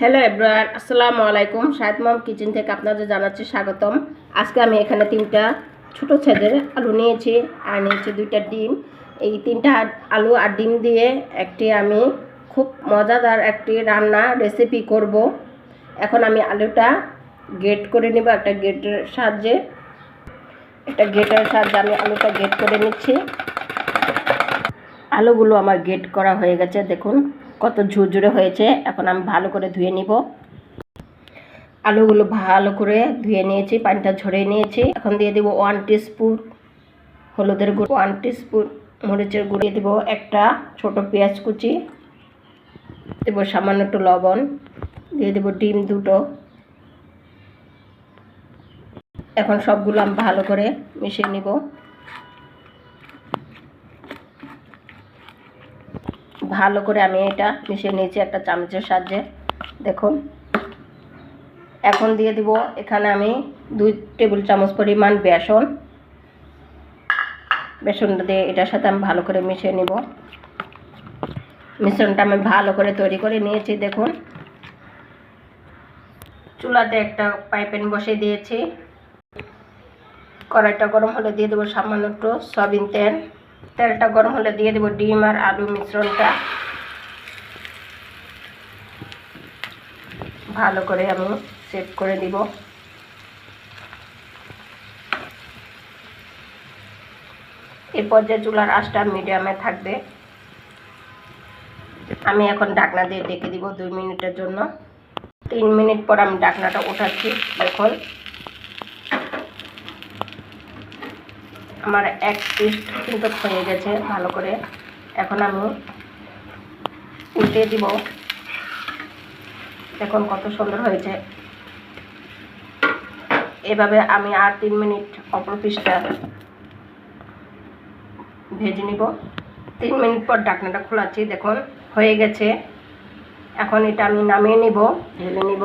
Hello everyone, আসসালামু আলাইকুম। শাহেদ মম kitchen থেকে আপনাদের জানাচ্ছি স্বাগতম। আজকে আমি এখানে 3টা ছোট সাইজের আলু নিয়েছি আর নিয়েছি 2টা ডিম। এই 3টা আলু আর ডিম দিয়ে একটি আমি খুব মজাদার একটি রান্না রেসিপি করব। এখন আমি আলুটা গ্রেট করে নেব একটা গ্রেটের সাহায্যে। আমি আলুটা গ্রেট করে নিচ্ছি। আলুগুলো আমার গ্রেট করা হয়ে গেছে, দেখুন কত ঝুরঝুরে হয়েছে। এখন আমি ভালো করে ধুয়ে নিব। আলুগুলো ভালো করে ধুয়ে নিয়েছি, পানিটা ঝরিয়ে নিয়েছি। এখন দিয়ে দেব 1 টিস্পুন হলুদের গুঁড়ো, 1 টিস্পুন মরিচের গুঁড়ো, দিয়ে দেব একটা ছোট পেঁয়াজ কুচি, দেব সামান্য একটু লবণ, দিয়ে দেব ডিম 2টো। এখন সবগুলো আমি ভালো করে মিশিয়ে নিব। ভালো করে আমি এটা মিশিয়ে নিয়েছি একটা চামচের সাহায্যে, দেখুন। এখন দিয়ে দিব এখানে আমি 2 টেবিল চামচ পরিমাণ বেসনটা দিয়ে এটার সাথে আমি ভালো করে মিশিয়ে নিব। মিশ্রণটা আমি ভালো করে তৈরি করে নিয়েছি, দেখুন। চুলাতে একটা ফ্রাই প্যান বসিয়ে দিয়েছি। কড়াইটা গরম হলে দিয়ে দেবো সামান্য একটু সয়াবিন তেল। তেলটা গরম হলে দিয়ে দেবো ডিম আর আলু মিশ্রণটা। ভালো করে আমি সেট করে দিব। এই পর্যায়ে চুলার আঁচটা মিডিয়ামে থাকবে। আমি এখন ঢাকনা দিয়ে ঢেকে দিব 2 মিনিটের জন্য। 3 মিনিট পর আমি ঢাকনাটা উঠাচ্ছি, দেখুন আমার এক পিস কিন্তু হয়ে গেছে ভালো করে। এখন আমি উল্টে দিব, দেখুন কত সুন্দর হয়েছে। এভাবে আমি আর 3 মিনিট অপর পিসটা ভেজে নিব। 3 মিনিট পর ঢাকনাটা খোলাচ্ছি, দেখুন হয়ে গেছে। এখন এটা আমি নামিয়ে নিব, ঢেলে নিব।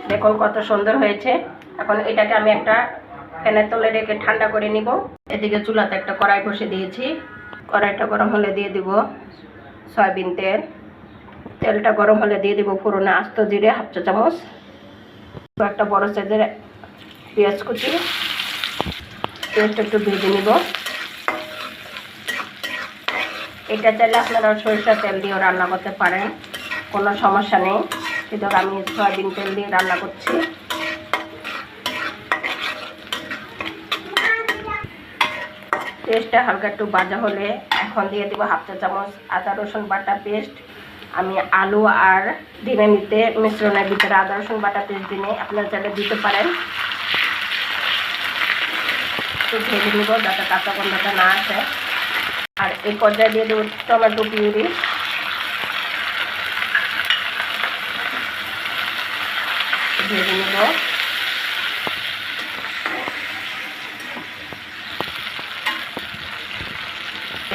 দেখুন কত সুন্দর হয়েছে। এখন এটাকে আমি একটা ফ্যানের তলে রেখে ঠান্ডা করে নিব। এদিকে চুলাতে একটা কড়াই বসে দিয়েছি। কড়াইটা গরম হলে দিয়ে দিব সয়াবিন তেল। তেলটা গরম হলে দিয়ে দিব ফোড়নে আস্ত জিরে 1/2 চা চামচ, একটা বড় সাইজের পেঁয়াজ কুচি। পেঁয়াজটা একটু ভেজে নিব। এটা চাইলে আপনারা সরিষার তেল দিয়েও রান্না করতে পারেন, কোনো সমস্যা নেই, কিন্তু আমি সয়াবিন তেল দিয়ে রান্না করছি। পেস্টটা হালকা একটু ভাজা হলে এখন দিয়ে দেবো 1/2 চা চামচ আদা রসুন বাটা পেস্ট। আমি আলু আর ডিমের মিশ্রণের ভিতরে আদা রসুন বাটা পেস্ট দিয়ে আপনারা চাইলে দিতে পারেন। একটু ভেজে নিব যাতে কাঁচা গন্ধটা না আসে। আর এই পর্যায়ে দিয়ে দেবো টমেটো পিউরি। ভেজে নিব।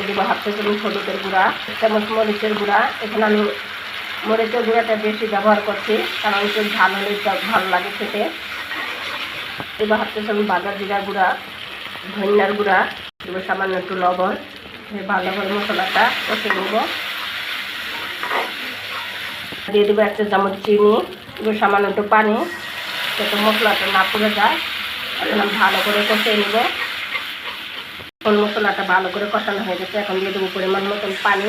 দিব 1/2 চা চামচ হলুদের গুঁড়া, 1 চামচ মরিচের গুঁড়া। এখানে আমি মরিচের গুঁড়াটা বেশি ব্যবহার করছি, কারণ একটু ঝাল হলে ভালো লাগে খেতে। এবার 1/2 চা চামচ ভাজা জিরা গুঁড়া, ধনিয়ার গুঁড়া, দেবো সামান্য একটু লবণ। ভালোভাবে মশলাটা কষে নেব। দিয়ে দেবো 1 চা চামচ চিনি, দেবো সামান্য একটু পানি যাতে মশলাটা না পুড়ে যায়। এখন আমি ভালো করে কষিয়ে নেব। এখন মশলাটা ভালো করে কষানো হয়ে গেছে। এখন দিয়ে দেবো পরিমাণ মতন পানি।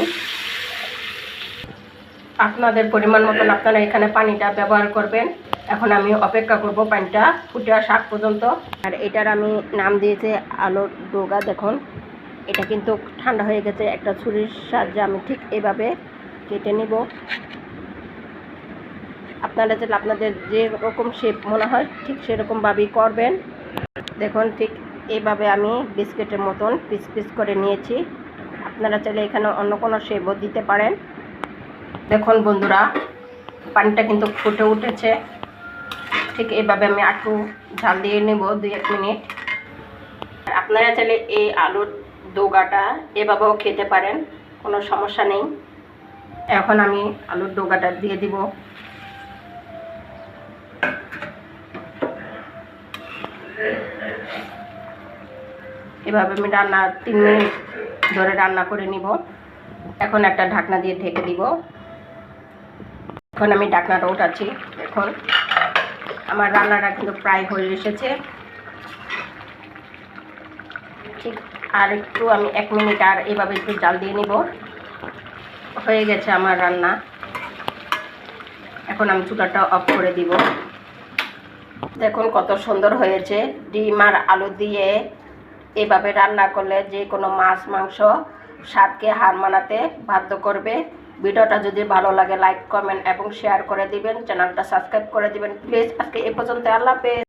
আপনাদের পরিমাণ মতন আপনারা এখানে পানিটা ব্যবহার করবেন। এখন আমি অপেক্ষা করব পানিটা ফুটে আসা আগ পর্যন্ত। আর এটার আমি নাম দিয়েছি আলুর ডোগা। দেখুন এটা কিন্তু ঠান্ডা হয়ে গেছে। একটা ছুরির সাহায্যে আমি ঠিক এভাবে কেটে নেব। আপনারা চাইলে আপনাদের যে রকম শেপ মনে হয় ঠিক সেরকমভাবেই করবেন। দেখুন ঠিক এইভাবে আমি বিস্কিটের মতন পিস পিস করে নিয়েছি। আপনারা চাইলে এখানে অন্য কোনো শেপও দিতে পারেন। দেখুন বন্ধুরা, পানিটা কিন্তু ফুটে উঠেছে। ঠিক এইভাবে আমি একটু ঝাল দিয়ে নেব 2-1 মিনিট। আপনারা চাইলে এই আলুর ডোগাটা এভাবেও খেতে পারেন, কোনো সমস্যা নেই। এখন আমি আলুর ডোগাটা দিয়ে দিব। এভাবে আমি 3 মিনিট ধরে রান্না করে নিব। এখন একটা ঢাকনা দিয়ে ঢেকে দিব। এখন আমি ঢাকনাটা উঠাচ্ছি। দেখুন আমার রান্নাটা কিন্তু প্রায় হয়ে এসেছে। ঠিক আর একটু আমি 1 মিনিট আর এভাবে একটু জাল দিয়ে নিব। হয়ে গেছে আমার রান্না। এখন আমি চুলাটা অফ করে দিব। দেখুন কত সুন্দর হয়েছে। ডিম আর আলু দিয়ে এভাবে রান্না করলে যে কোনো মাছ মাংস স্বাদকে হার মানাতে বাধ্য করবে। ভিডিওটা যদি ভালো লাগে লাইক কমেন্ট এবং শেয়ার করে দিবেন, চ্যানেলটা সাবস্ক্রাইব করে দিবেন প্লিজ। আজকে এ পর্যন্ত, আল্লাহ হাফেজ।